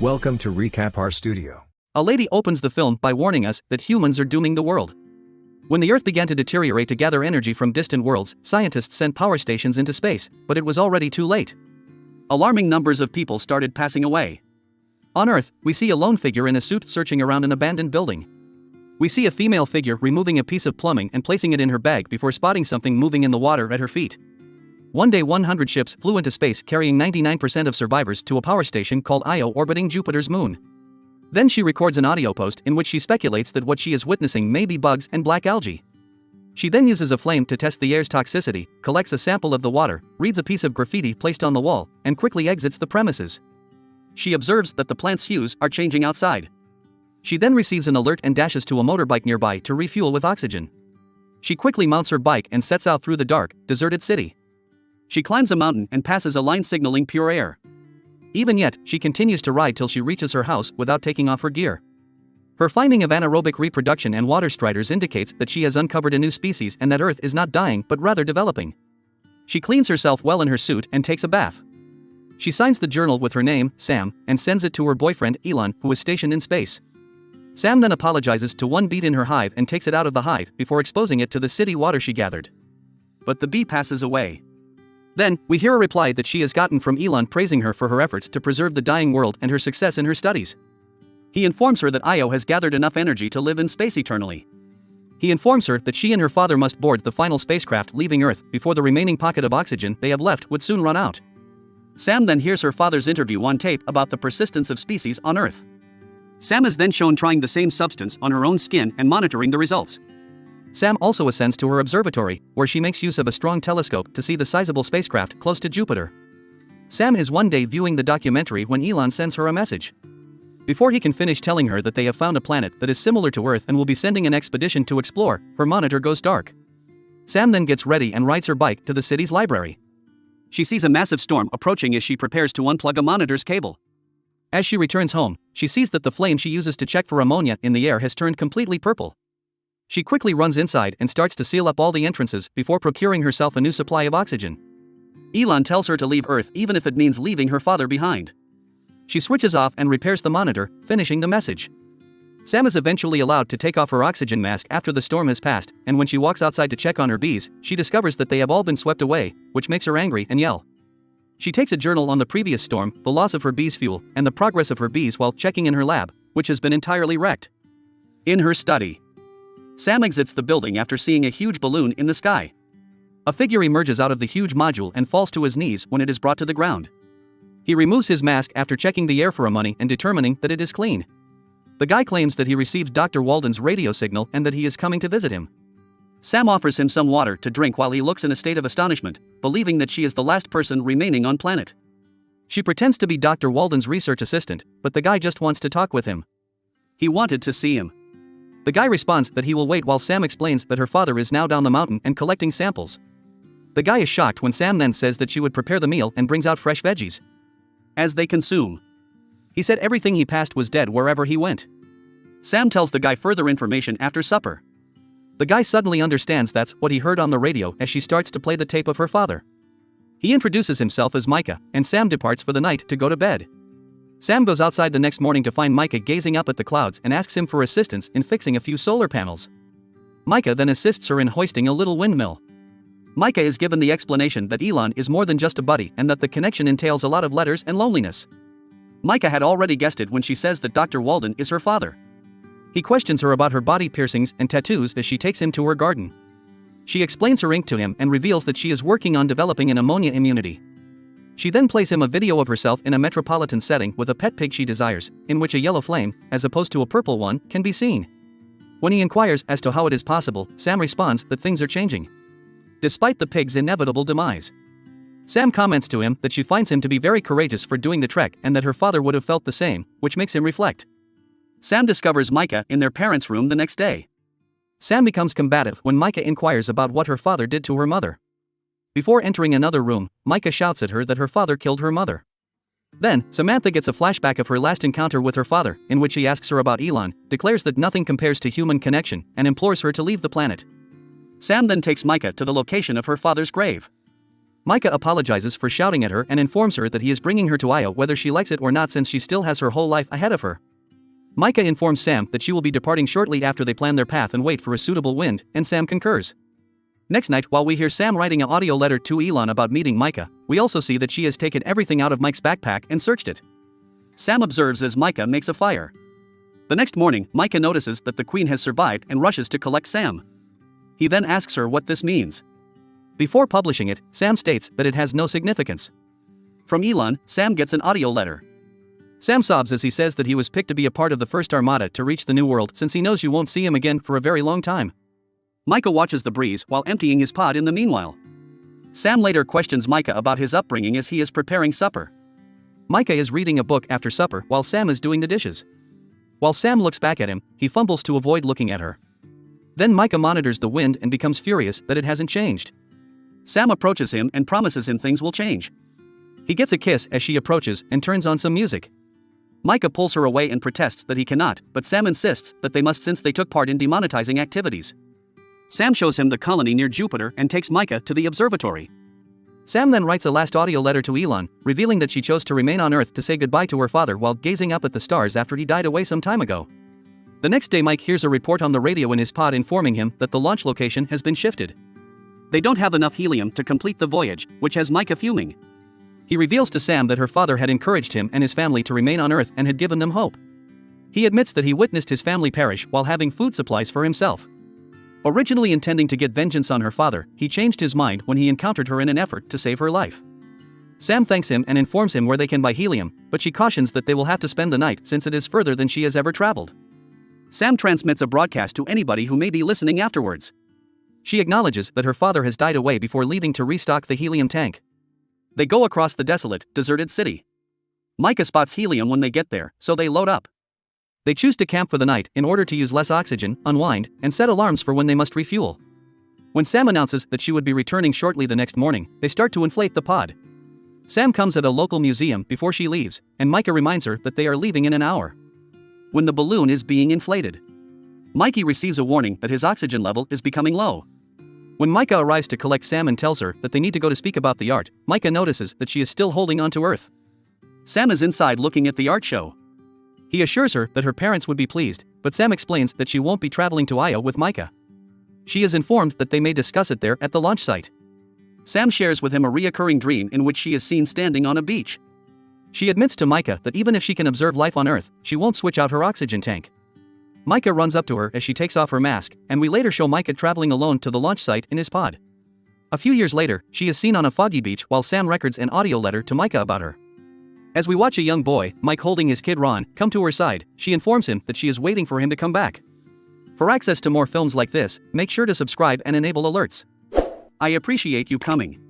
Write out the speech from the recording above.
Welcome to Recap Our Studio. A lady opens the film by warning us that humans are dooming the world. When the Earth began to deteriorate to gather energy from distant worlds, scientists sent power stations into space, but it was already too late. Alarming numbers of people started passing away. On Earth, we see a lone figure in a suit searching around an abandoned building. We see a female figure removing a piece of plumbing and placing it in her bag before spotting something moving in the water at her feet. One day 100 ships flew into space carrying 99% of survivors to a power station called Io orbiting Jupiter's moon. Then she records an audio post in which she speculates that what she is witnessing may be bugs and black algae. She then uses a flame to test the air's toxicity, collects a sample of the water, reads a piece of graffiti placed on the wall, and quickly exits the premises. She observes that the plant's hues are changing outside. She then receives an alert and dashes to a motorbike nearby to refuel with oxygen. She quickly mounts her bike and sets out through the dark, deserted city. She climbs a mountain and passes a line signaling pure air. Even yet, she continues to ride till she reaches her house without taking off her gear. Her finding of anaerobic reproduction and water striders indicates that she has uncovered a new species and that Earth is not dying but rather developing. She cleans herself well in her suit and takes a bath. She signs the journal with her name, Sam, and sends it to her boyfriend, Elon, who is stationed in space. Sam then apologizes to one bee in her hive and takes it out of the hive before exposing it to the city water she gathered. But the bee passes away. Then, we hear a reply that she has gotten from Elon praising her for her efforts to preserve the dying world and her success in her studies. He informs her that Io has gathered enough energy to live in space eternally. He informs her that she and her father must board the final spacecraft leaving Earth before the remaining pocket of oxygen they have left would soon run out. Sam then hears her father's interview on tape about the persistence of species on Earth. Sam is then shown trying the same substance on her own skin and monitoring the results. Sam also ascends to her observatory, where she makes use of a strong telescope to see the sizable spacecraft close to Jupiter. Sam is one day viewing the documentary when Elon sends her a message. Before he can finish telling her that they have found a planet that is similar to Earth and will be sending an expedition to explore, her monitor goes dark. Sam then gets ready and rides her bike to the city's library. She sees a massive storm approaching as she prepares to unplug a monitor's cable. As she returns home, she sees that the flame she uses to check for ammonia in the air has turned completely purple. She quickly runs inside and starts to seal up all the entrances before procuring herself a new supply of oxygen. Elon tells her to leave Earth even if it means leaving her father behind. She switches off and repairs the monitor, finishing the message. Sam is eventually allowed to take off her oxygen mask after the storm has passed, and when she walks outside to check on her bees, she discovers that they have all been swept away, which makes her angry and yell. She takes a journal on the previous storm, the loss of her bees' fuel, and the progress of her bees while checking in her lab, which has been entirely wrecked. In her study, Sam exits the building after seeing a huge balloon in the sky. A figure emerges out of the huge module and falls to his knees when it is brought to the ground. He removes his mask after checking the air for ammonia and determining that it is clean. The guy claims that he received Dr. Walden's radio signal and that he is coming to visit him. Sam offers him some water to drink while he looks in a state of astonishment, believing that she is the last person remaining on planet. She pretends to be Dr. Walden's research assistant, but the guy just wants to talk with him. He wanted to see him. The guy responds that he will wait while Sam explains that her father is now down the mountain and collecting samples. The guy is shocked when Sam then says that she would prepare the meal and brings out fresh veggies. As they consume, he said everything he passed was dead wherever he went. Sam tells the guy further information after supper. The guy suddenly understands that's what he heard on the radio as she starts to play the tape of her father. He introduces himself as Micah, and Sam departs for the night to go to bed. Sam goes outside the next morning to find Micah gazing up at the clouds and asks him for assistance in fixing a few solar panels. Micah then assists her in hoisting a little windmill. Micah is given the explanation that Elon is more than just a buddy and that the connection entails a lot of letters and loneliness. Micah had already guessed it when she says that Dr. Walden is her father. He questions her about her body piercings and tattoos as she takes him to her garden. She explains her ink to him and reveals that she is working on developing an ammonia immunity. She then plays him a video of herself in a metropolitan setting with a pet pig she desires, in which a yellow flame, as opposed to a purple one, can be seen. When he inquires as to how it is possible, Sam responds that things are changing. Despite the pig's inevitable demise, Sam comments to him that she finds him to be very courageous for doing the trek and that her father would have felt the same, which makes him reflect. Sam discovers Micah in their parents' room the next day. Sam becomes combative when Micah inquires about what her father did to her mother. Before entering another room, Micah shouts at her that her father killed her mother. Then, Samantha gets a flashback of her last encounter with her father, in which he asks her about Elon, declares that nothing compares to human connection, and implores her to leave the planet. Sam then takes Micah to the location of her father's grave. Micah apologizes for shouting at her and informs her that he is bringing her to Io whether she likes it or not, since she still has her whole life ahead of her. Micah informs Sam that she will be departing shortly after they plan their path and wait for a suitable wind, and Sam concurs. Next night, while we hear Sam writing an audio letter to Elon about meeting Micah, we also see that she has taken everything out of Mike's backpack and searched it. Sam observes as Micah makes a fire. The next morning, Micah notices that the queen has survived and rushes to collect Sam. He then asks her what this means. Before publishing it, Sam states that it has no significance. From Elon, Sam gets an audio letter. Sam sobs as he says that he was picked to be a part of the first armada to reach the New World, since he knows you won't see him again for a very long time. Micah watches the breeze while emptying his pod in the meanwhile. Sam later questions Micah about his upbringing as he is preparing supper. Micah is reading a book after supper while Sam is doing the dishes. While Sam looks back at him, he fumbles to avoid looking at her. Then Micah monitors the wind and becomes furious that it hasn't changed. Sam approaches him and promises him things will change. He gets a kiss as she approaches and turns on some music. Micah pulls her away and protests that he cannot, but Sam insists that they must, since they took part in demonetizing activities. Sam shows him the colony near Jupiter and takes Micah to the observatory. Sam then writes a last audio letter to Elon, revealing that she chose to remain on Earth to say goodbye to her father while gazing up at the stars after he died away some time ago. The next day, Mike hears a report on the radio in his pod informing him that the launch location has been shifted. They don't have enough helium to complete the voyage, which has Micah fuming. He reveals to Sam that her father had encouraged him and his family to remain on Earth and had given them hope. He admits that he witnessed his family perish while having food supplies for himself. Originally intending to get vengeance on her father, he changed his mind when he encountered her in an effort to save her life. Sam thanks him and informs him where they can buy helium, but she cautions that they will have to spend the night since it is further than she has ever traveled. Sam transmits a broadcast to anybody who may be listening afterwards. She acknowledges that her father has died away before leaving to restock the helium tank. They go across the desolate, deserted city. Micah spots helium when they get there, so they load up. They choose to camp for the night in order to use less oxygen, unwind, and set alarms for when they must refuel. When Sam announces that she would be returning shortly the next morning, they start to inflate the pod. Sam comes at a local museum before she leaves, and Micah reminds her that they are leaving in an hour. When the balloon is being inflated, Mikey receives a warning that his oxygen level is becoming low. When Micah arrives to collect Sam and tells her that they need to go to speak about the art, Micah notices that she is still holding onto Earth. Sam is inside looking at the art show. He assures her that her parents would be pleased, but Sam explains that she won't be traveling to Io with Micah. She is informed that they may discuss it there at the launch site. Sam shares with him a reoccurring dream in which she is seen standing on a beach. She admits to Micah that even if she can observe life on Earth, she won't switch out her oxygen tank. Micah runs up to her as she takes off her mask, and we later show Micah traveling alone to the launch site in his pod. A few years later, she is seen on a foggy beach while Sam records an audio letter to Micah about her. As we watch a young boy, Mike holding his kid Ron, come to her side, she informs him that she is waiting for him to come back. For access to more films like this, make sure to subscribe and enable alerts. I appreciate you coming.